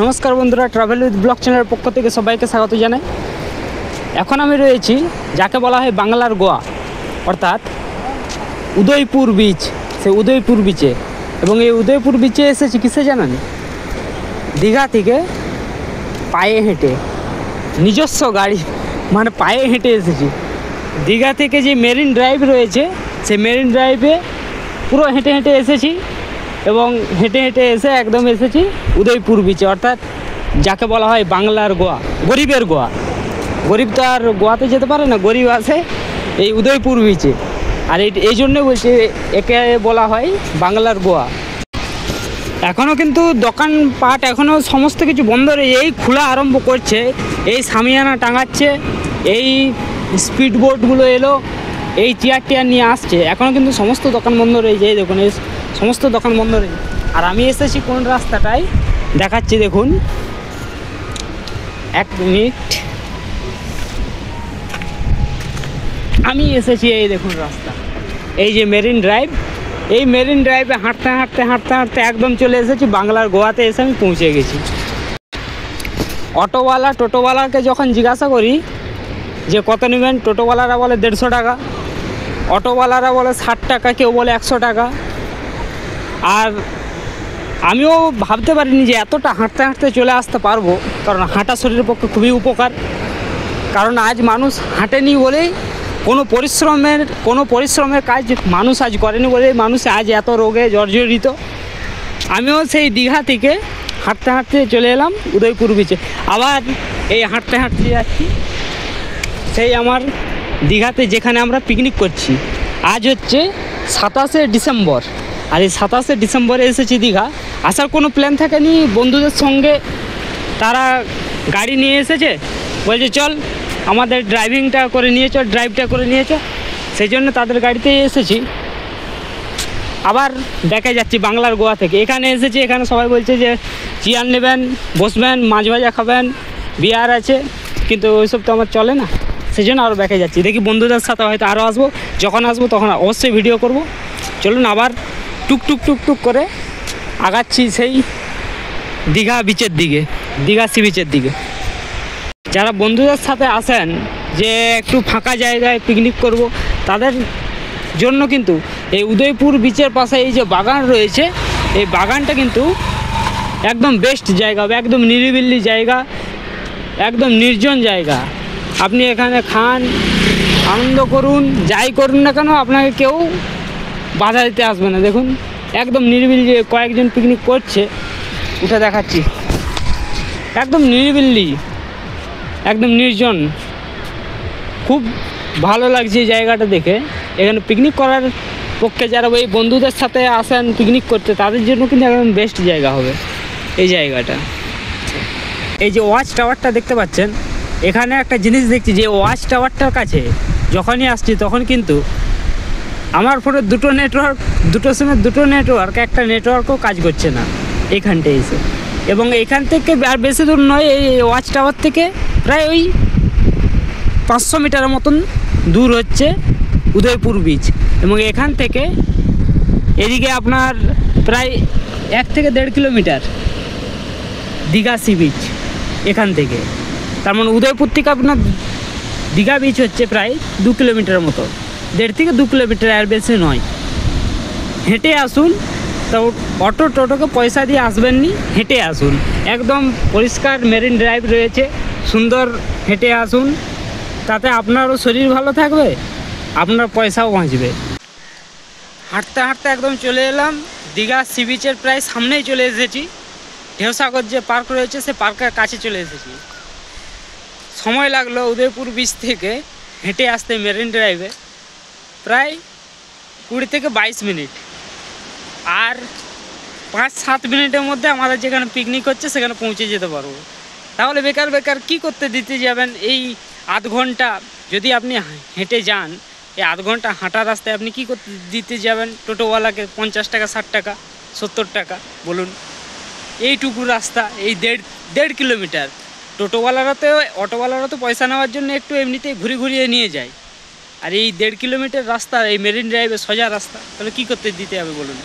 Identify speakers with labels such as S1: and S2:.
S1: নমস্কার বন্ধুরা, travel with blog চ্যানেলের পক্ষ থেকে সবাইকে স্বাগত জানাই। এখন আমি রয়েছি যাকে বলা হয় বাংলার গোয়া, অর্থাৎ উদয়পুর বিচ। সে উদয়পুর বিচে, এবং এই উদয়পুর বিচে এসেছি কিসে জানেন? দীঘা থেকে পায়ে হেঁটে, নিজস্ব গাড়ি মানে পায়ে হেঁটে এসেছি। দীঘা থেকে যে মেরিন ড্রাইভ রয়েছে, সেই মেরিন ড্রাইভে পুরো হেঁটে হেঁটে এসেছি, এবং হেঁটে হেঁটে এসে একদম এসেছি উদয়পুর বিচে, অর্থাৎ যাকে বলা হয় বাংলার গোয়া, গরিবের গোয়া। গরিব তো আর গোয়াতে যেতে পারে না, গরিব আসে এই উদয়পুর বিচে। আর এই জন্যে বলছি একে বলা হয় বাংলার গোয়া। এখনও কিন্তু দোকানপাট এখনও সমস্ত কিছু বন্ধ রয়েছে, এই খোলা আরম্ভ করছে, এই সামিয়ানা টাঙাচ্ছে, এই স্পিড বোটগুলো এলো, এই চেয়ার টিয়ার নিয়ে আসছে। এখনও কিন্তু সমস্ত দোকান বন্ধ রয়েছে, এই দেখুন এই সমস্ত দোকান বন্ধ রয়েছে। আর আমি এসেছি কোন রাস্তাটায় দেখাচ্ছি, দেখুন এক মিনিট, আমি এসেছি এই দেখুন রাস্তা, এই যে মেরিন ড্রাইভ, এই মেরিন ড্রাইভে হাঁটতে হাঁটতে হাঁটতে হাঁটতে একদম চলে এসেছি বাংলার গোয়াতে। এসে আমি পৌঁছে গেছি। অটোওয়ালা টোটোওয়ালাকে যখন জিজ্ঞাসা করি যে কত নেবেন, টোটোওয়ালারা বলে 150 টাকা, অটোওয়ালারা বলে 60 টাকা, কেউ বলে 100 টাকা। আর আমিও ভাবতে পারিনি যে এতটা হাঁটতে হাঁটতে চলে আসতে পারবো, কারণ হাঁটা শরীরের পক্ষে খুবই উপকার। কারণ আজ মানুষ হাঁটেনি বলেই, কোনো পরিশ্রমের কাজ মানুষ আজ করেনি বলেই মানুষ আজ এত রোগে জর্জরিত। আমিও সেই দীঘা থেকে হাঁটতে হাঁটতে চলে এলাম উদয়পুর বিচে। আবার এই হাঁটতে হাঁটতে যাচ্ছি সেই আমার দীঘাতে, যেখানে আমরা পিকনিক করছি। আজ হচ্ছে 27শে ডিসেম্বর, আর এই 27শে ডিসেম্বরে এসেছি দীঘা। আসার কোনো প্ল্যান থাকেনি, বন্ধুদের সঙ্গে তারা গাড়ি নিয়ে এসেছে, বলছে চল আমাদের ড্রাইভটা করে নিয়ে চল, সেই জন্য তাদের গাড়িতেই এসেছি। আবার দেখে যাচ্ছি বাংলার গোয়া থেকে। এখানে এসেছি, এখানে সবাই বলছে যে চেয়ার নেবেন, বসবেন, মাছ ভাজা খাবেন, বিয়ার আছে, কিন্তু ওইসব তো আমার চলে না, সেই জন্য আরও দেখে যাচ্ছি। দেখি বন্ধুদের সাথে হয়তো আরও আসবো, যখন আসবো তখন অবশ্যই ভিডিও করব। চলুন আবার টুক করে আগাচ্ছি সেই দীঘা বিচের দিকে, দীঘা সি বিচের দিকে। যারা বন্ধুদের সাথে আসেন যে একটু ফাঁকা জায়গায় পিকনিক করব, তাদের জন্য কিন্তু এই উদয়পুর বিচের পাশে এই যে বাগান রয়েছে, এই বাগানটা কিন্তু একদম বেস্ট জায়গা হবে, একদম নিরিবিলি জায়গা, একদম নির্জন জায়গা। আপনি এখানে খান, আনন্দ করুন, যাই করুন না কেন, আপনাকে কেউ বাধা দিতে আসবে না। দেখুন একদম নিরিবিলি, কয়েকজন পিকনিক করছে, উঠে দেখাচ্ছি, একদম নিরিবিলি, একদম নির্জন, খুব ভালো লাগছে এই জায়গাটা দেখে। এখানে পিকনিক করার পক্ষে যারা ওই বন্ধুদের সাথে আসেন পিকনিক করতে, তাদের জন্য কিন্তু একদম বেস্ট জায়গা হবে এই জায়গাটা। এই যে ওয়াচ টাওয়ারটা দেখতে পাচ্ছেন, এখানে একটা জিনিস দেখছি, যে ওয়াচ টাওয়ারটার কাছে যখনই আসছি তখন কিন্তু আমার ফোনে দুটো সিমের দুটো নেটওয়ার্ক, একটা নেটওয়ার্কও কাজ করছে না এইখানটায় এসে। এবং এখান থেকে আর বেশি দূর নয়, এই ওয়াচ টাওয়ার থেকে প্রায় ওই 500 মিটারের মতন দূর হচ্ছে উদয়পুর বিচ। এবং এখান থেকে এদিকে আপনার প্রায় 1 থেকে 1.5 কিলোমিটার দীঘা সি বিচ এখান থেকে। তার মানে উদয়পুর থেকে আপনার দীঘা বিচ হচ্ছে প্রায় 2 কিলোমিটারের মতো, 1.5 থেকে 2 কিলোমিটার, আর বেশি নয়। হেঁটে আসুন, তো অটো টোটোকে পয়সা দিয়ে আসবেন নি, হেঁটে আসুন। একদম পরিষ্কার মেরিন ড্রাইভ রয়েছে, সুন্দর, হেঁটে আসুন, তাতে আপনারও শরীর ভালো থাকবে, আপনার পয়সাও বাঁচবে। হাঁটতে হাঁটতে একদম চলে এলাম দীঘা সি বিচের প্রায় সামনেই চলে এসেছি। ঢেউসাগর যে পার্ক রয়েছে, সে পার্কের কাছে চলে এসেছি। সময় লাগলো উদয়পুর বিচ থেকে হেঁটে আসতে মেরিন ড্রাইভে প্রায় 20 থেকে 22 মিনিট। আর 5-7 মিনিটের মধ্যে আমাদের যেখানে পিকনিক হচ্ছে সেখানে পৌঁছে যেতে পারবো। তাহলে বেকার কি করতে দিতে যাবেন এই আধ ঘন্টা? যদি আপনি হেঁটে যান, এই আধ ঘন্টা হাঁটা রাস্তায় আপনি কি করতে দিতে যাবেন টোটোওয়ালাকে 50 টাকা, 60 টাকা, 70 টাকা বলুন? এইটুকু রাস্তা, এই 1.5 কিলোমিটার, অটোওয়ালারা তো পয়সা নেওয়ার জন্য একটু এমনিতেই ঘুরিয়ে নিয়ে যায়। আর এই 1.5 কিলোমিটার রাস্তা, এই মেরিন ড্রাইভে সোজা রাস্তা, তাহলে কী করতে দিতে হবে বলুন?